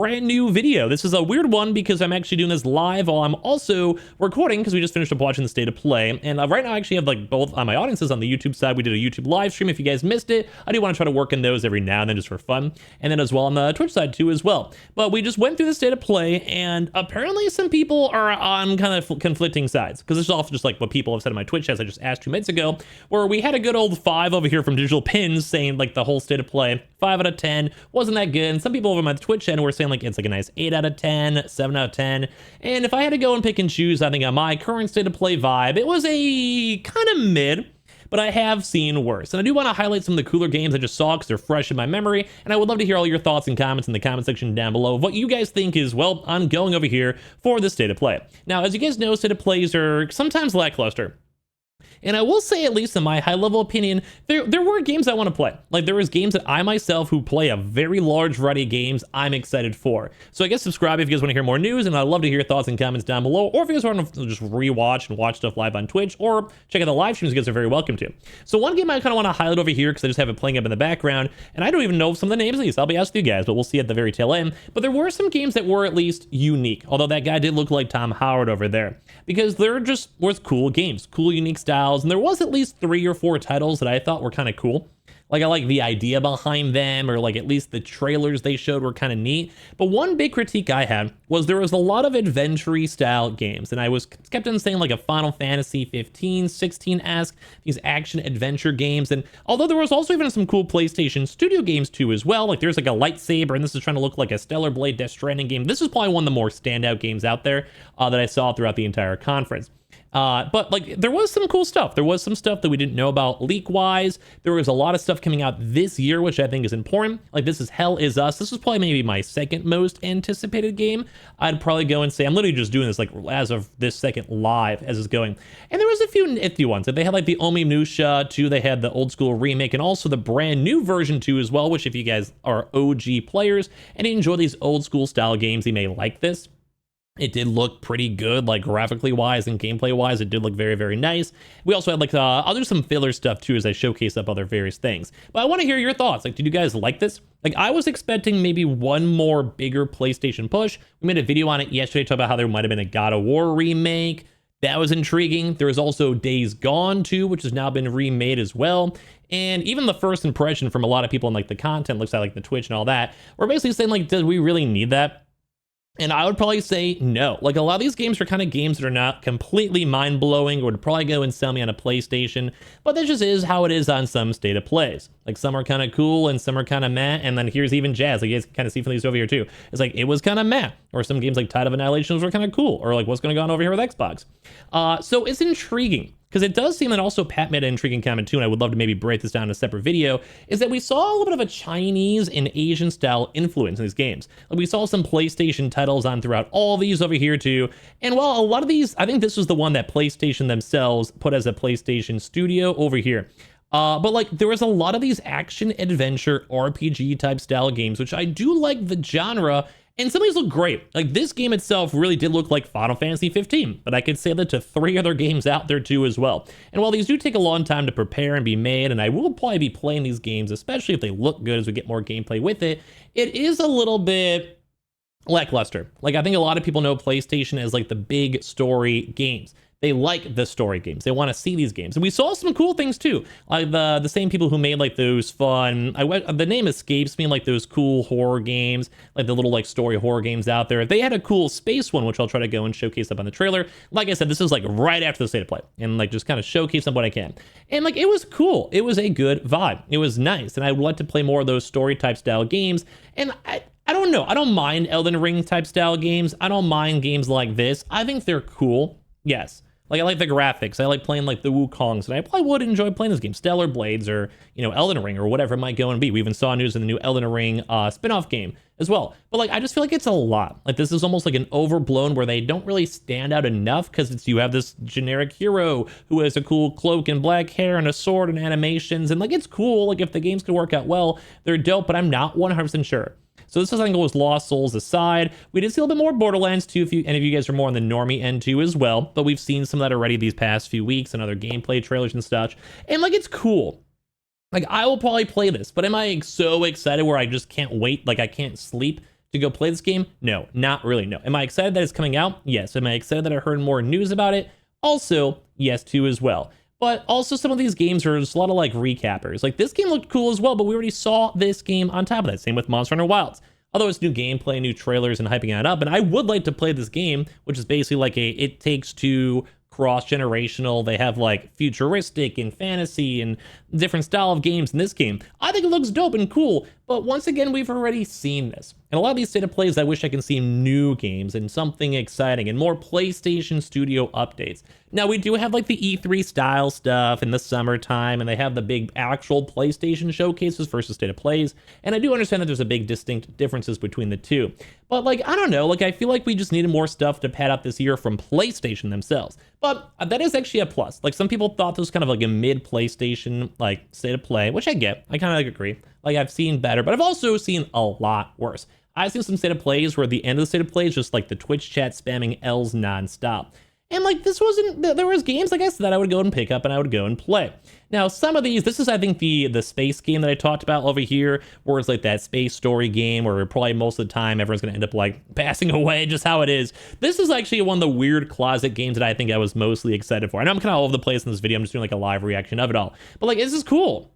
brand new video. This is a weird one because I'm actually doing this live while I'm also recording because we just finished up watching the state of play. And right now I actually have like both on my audiences on the YouTube side. We did a YouTube live stream. If you guys missed it, I do want to try to work in those every now and then just for fun. And then as well on the Twitch side too as well. But we just went through the state of play and apparently some people are on kind of conflicting sides because this is also just like what people have said on my Twitch as I just asked 2 minutes ago, where we had a good old 5 over here from Digital Pins saying like the whole state of play, 5 out of 10, wasn't that good. And some people over my Twitch channel were saying like it's like a nice 8 out of 10, 7 out of 10. And if I had to go and pick and choose, I think on my current state of play vibe, it was a kind of mid, but I have seen worse. And I do want to highlight some of the cooler games I just saw because they're fresh in my memory. And I would love to hear all your thoughts and comments in the comment section down below of what you guys think is, well, I'm going over here for the state of play. Now, as you guys know, state of plays are sometimes lackluster. And I will say, at least in my high-level opinion, there were games I want to play. Like, there was games that I myself, who play a very large variety of games, I'm excited for. So I guess subscribe if you guys want to hear more news, and I'd love to hear your thoughts and comments down below. Or if you guys want to just rewatch and watch stuff live on Twitch, or check out the live streams, you guys are very welcome to. So one game I kind of want to highlight over here, because I just have it playing up in the background, and I don't even know some of the names of these. I'll be honest with you guys, but we'll see at the very tail end. But there were some games that were at least unique, although that guy did look like Tom Howard over there, because they're just worth cool games, cool, unique styles, and there was at least 3 or 4 titles that I thought were kind of cool. Like, I like the idea behind them, or like at least the trailers they showed were kind of neat. But one big critique I had was there was a lot of adventure-y style games, and I was kept on saying like a Final Fantasy 15, 16-esque, these action adventure games. And although there was also even some cool PlayStation Studio games too as well, like there's like a lightsaber, and this is trying to look like a Stellar Blade Death Stranding game. This is probably one of the more standout games out there that I saw throughout the entire conference. But like there was some cool stuff. There was some stuff that we didn't know about leak wise. There was a lot of stuff coming out this year, which I think is important. Like this is Hell Is Us. This was probably maybe my second most anticipated game. I'd probably go and say I'm literally just doing this like as of this second live as it's going. And there was a few nifty ones. They had like the Onimusha 2. They had the old school remake and also the brand new version 2 as well, which if you guys are OG players and you enjoy these old school style games, you may like this. It did look pretty good, like graphically wise and gameplay wise. It did look very, very nice. We also had like, I'll do some filler stuff too as I showcase up other various things. But I want to hear your thoughts. Like, did you guys like this? Like, I was expecting maybe one more bigger PlayStation push. We made a video on it yesterday talking about how there might have been a God of War remake. That was intriguing. There was also Days Gone 2, which has now been remade as well. And even the first impression from a lot of people in like the content looks at like the Twitch and all that, we're basically saying like, did we really need that? And I would probably say no. Like a lot of these games are kind of games that are not completely mind-blowing or would probably go and sell me on a PlayStation, but that just is how it is on some state of plays. Like some are kind of cool and some are kind of meh, and then here's even Jazz. Like you guys can kind of see from these over here too. It's like it was kind of meh, or some games like Tide of Annihilation were kind of cool, or like what's going to go on over here with Xbox. So it's intriguing. Because it does seem, and also Pat made an intriguing comment too, and I would love to maybe break this down in a separate video, is that we saw a little bit of a Chinese and Asian style influence in these games. Like we saw some PlayStation titles on throughout all these over here too. And while a lot of these, I think this was the one that PlayStation themselves put as a PlayStation Studio over here. But like there was a lot of these action adventure RPG type style games, which I do like the genre. And some of these look great. Like this game itself really did look like Final Fantasy 15, but I could say that to 3 other games out there too as well. And while these do take a long time to prepare and be made, and I will probably be playing these games, especially if they look good as we get more gameplay with it, it is a little bit lackluster. Like I think a lot of people know PlayStation as like the big story games. They like the story games. They want to see these games. And we saw some cool things too. Like the same people who made like those fun, the name escapes me, like those cool horror games, like the little like story horror games out there. They had a cool space one, which I'll try to go and showcase up on the trailer. Like I said, this is like right after the state of play and like just kind of showcase up what I can. And like, it was cool. It was a good vibe. It was nice. And I would like to play more of those story type style games. And I don't know. I don't mind Elden Ring type style games. I don't mind games like this. I think they're cool. Yes. Like, I like the graphics. I like playing, like, the Wukongs, and I probably would enjoy playing this game. Stellar Blades or, you know, Elden Ring or whatever it might go and be. We even saw news in the new Elden Ring spin-off game as well. But, like, I just feel like it's a lot. Like, this is almost like an overblown where they don't really stand out enough because it's you have this generic hero who has a cool cloak and black hair and a sword and animations. And, like, it's cool. Like, if the games could work out well, they're dope, but I'm not 100% sure. So this is, I think, was Lost Souls aside. We did see a little bit more Borderlands 2, if any of you guys are more on the normie end too as well. But we've seen some of that already these past few weeks and other gameplay trailers and such. And like, it's cool. Like, I will probably play this, but am I so excited where I just can't wait? Like, I can't sleep to go play this game? No, not really. No. Am I excited that it's coming out? Yes. Am I excited that I heard more news about it? Also, yes too as well. But also some of these games are just a lot of like recappers. Like this game looked cool as well, but we already saw this game on top of that. Same with Monster Hunter Wilds. Although it's new gameplay, new trailers, and hyping it up. And I would like to play this game, which is basically like a It Takes Two cross-generational. They have like futuristic and fantasy and different style of games in this game. I think it looks dope and cool, but once again, we've already seen this. And a lot of these state of plays, I wish I can see new games and something exciting and more PlayStation Studio updates. Now, we do have like the E3 style stuff in the summertime, and they have the big actual PlayStation showcases versus state of plays. And I do understand that there's a big distinct differences between the two. But like, I don't know, like I feel like we just needed more stuff to pad out this year from PlayStation themselves. But that is actually a plus. Like some people thought this was kind of like a mid PlayStation like state of play, which I get. I kind of like agree. Like I've seen better, but I've also seen a lot worse. I've seen some state of plays where the end of the state of play is just like the Twitch chat spamming L's nonstop. And like this wasn't, there was games like I said that I would go and pick up and I would go and play. Now some of these, this is I think the space game that I talked about over here, where it's like that space story game where probably most of the time everyone's gonna end up like passing away, just how it is. This is actually one of the weird closet games that I think I was mostly excited for. I know I'm kind of all over the place in this video, I'm just doing like a live reaction of it all. But like this is cool.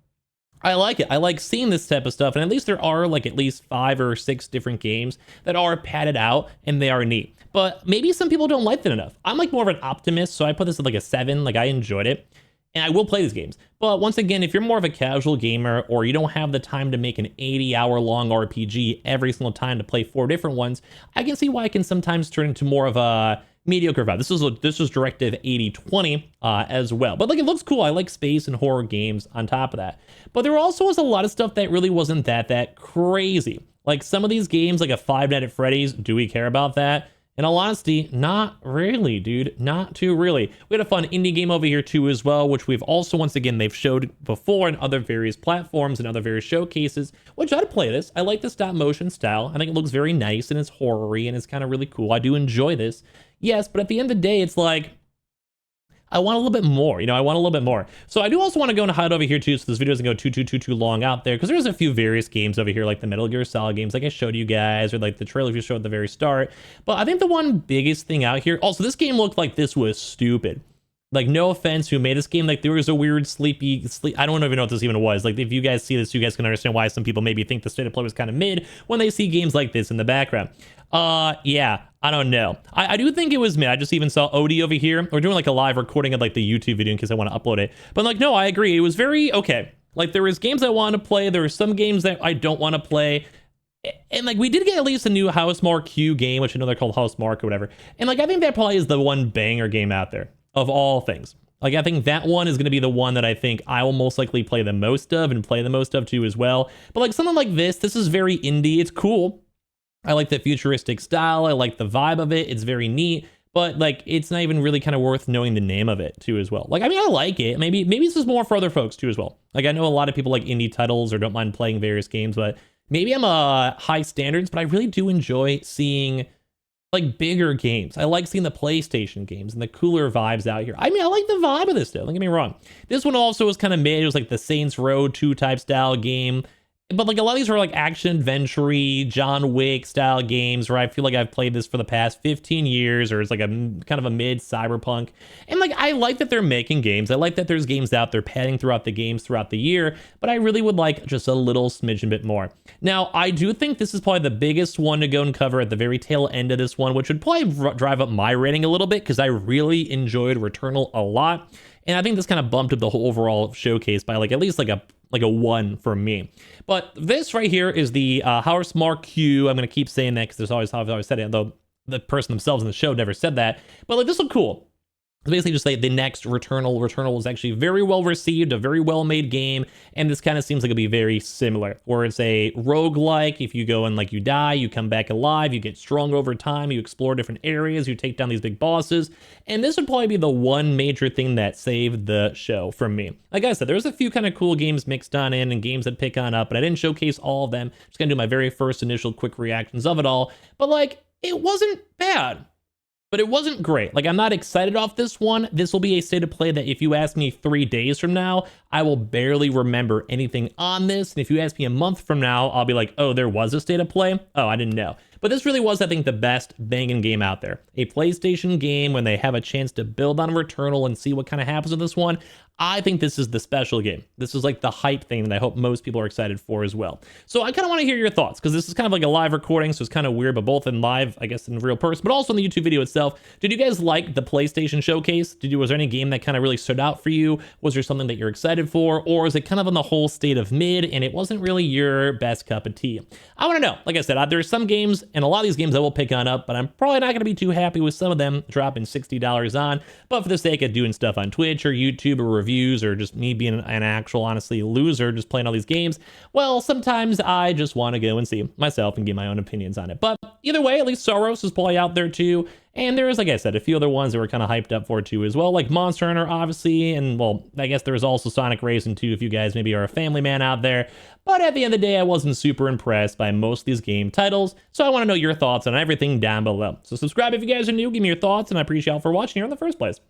I like it. I like seeing this type of stuff, and at least there are like at least 5 or 6 different games that are padded out and they are neat. But maybe some people don't like that enough. I'm like more of an optimist, so I put this at like a 7. Like I enjoyed it, and I will play these games. But once again, if you're more of a casual gamer or you don't have the time to make an 80-hour long RPG every single time to play 4 different ones, I can see why it can sometimes turn into more of a mediocre vibe. This was directive 80/20 as well. But like it looks cool. I like space and horror games on top of that. But there also was a lot of stuff that really wasn't that crazy. Like some of these games, like a Five Nights at Freddy's, do we care about that? In all honesty, not really, dude. Not too really. We had a fun indie game over here too as well, which we've also, once again, they've showed before in other various platforms and other various showcases, which I'd play this. I like the stop motion style. I think it looks very nice and it's horror-y and it's kind of really cool. I do enjoy this. Yes, but at the end of the day, it's like, I want a little bit more, you know, I want a little bit more. So I do also want to go and hide over here too, so this video doesn't go too long out there, because there's a few various games over here, like the Metal Gear Solid games, like I showed you guys, or like the trailer you showed at the very start. But I think the one biggest thing out here, also this game looked like this was stupid. Like, no offense who made this game, like there was a weird I don't even know what this even was. Like if you guys see this, you guys can understand why some people maybe think the state of play was kind of mid when they see games like this in the background. Yeah, I don't know. I do think it was mid. I just even saw Odie over here. We're doing like a live recording of like the YouTube video in case I want to upload it. But like, no, I agree. It was very okay. Like there was games I want to play. There were some games that I don't want to play. And like we did get at least a new Housemarque Q game, which I know they're called Housemarque or whatever. And like I think that probably is the one banger game out there of all things. Like I think that one is going to be the one that I think I will most likely play the most of and play the most of too as well. But like something like this is very indie. It's cool. I like the futuristic style. I like the vibe of it. It's very neat, but like it's not even really kind of worth knowing the name of it too as well. Like I mean, I like it. Maybe this is more for other folks too as well. Like I know a lot of people like indie titles or don't mind playing various games, but maybe I'm high standards, but I really do enjoy seeing like bigger games. I like seeing the PlayStation games and the cooler vibes out here. I mean, I like the vibe of this stuff. Don't get me wrong. This one also was kind of mid. It was like the Saints Row 2 type style game. But like a lot of these are like action adventure-y, John Wick style games where I feel like I've played this for the past 15 years, or it's like a kind of a mid cyberpunk. And like I like that they're making games. I like that there's games out there padding throughout the games throughout the year, but I really would like just a little smidgen bit more. Now, I do think this is probably the biggest one to go and cover at the very tail end of this one, which would probably drive up my rating a little bit because I really enjoyed Returnal a lot. And I think this kind of bumped up the whole overall showcase by like at least like a 1 for me. But this right here is the Housemarque Q. I'm going to keep saying that because there's always how I've always said it, though the person themselves in the show never said that. But like this looked cool. It's basically just like the next Returnal. Returnal was actually very well received, a very well made game, and this kind of seems like it'll be very similar, where it's a roguelike. If you go and like you die, you come back alive, you get stronger over time, you explore different areas, you take down these big bosses, and this would probably be the one major thing that saved the show from me. Like I said, there's a few kind of cool games mixed on in and games that pick on up, but I didn't showcase all of them. Just gonna do my very first initial quick reactions of it all, but like it wasn't bad. But it wasn't great. Like, I'm not excited off this one. This will be a state of play that if you ask me 3 days from now, I will barely remember anything on this. And if you ask me a month from now, I'll be like, oh, there was a state of play? Oh, I didn't know. But this really was, I think, the best banging game out there. A PlayStation game when they have a chance to build on Returnal and see what kind of happens with this one. I think this is the special game. This is like the hype thing that I hope most people are excited for as well. So I kind of want to hear your thoughts, because this is kind of like a live recording, so it's kind of weird, but both in live, I guess, in real person, but also in the YouTube video itself. Did you guys like the PlayStation showcase? Was there any game that kind of really stood out for you? Was there something that you're excited for? Or is it kind of on the whole state of mid and it wasn't really your best cup of tea? I want to know. Like I said, there's some games, and a lot of these games I will pick on up, but I'm probably not going to be too happy with some of them dropping $60 on. But for the sake of doing stuff on Twitch or YouTube or reviews, or just me being an actual, honestly, loser just playing all these games, well, sometimes I just want to go and see myself and give my own opinions on it. But either way, at least Soros is probably out there too. And there's, like I said, a few other ones that were kind of hyped up for too as well, like Monster Hunter, obviously. And, well, I guess there was also Sonic Racing too, if you guys maybe are a family man out there. But at the end of the day, I wasn't super impressed by most of these game titles. So I want to know your thoughts on everything down below. So subscribe if you guys are new, give me your thoughts, and I appreciate y'all for watching here in the first place.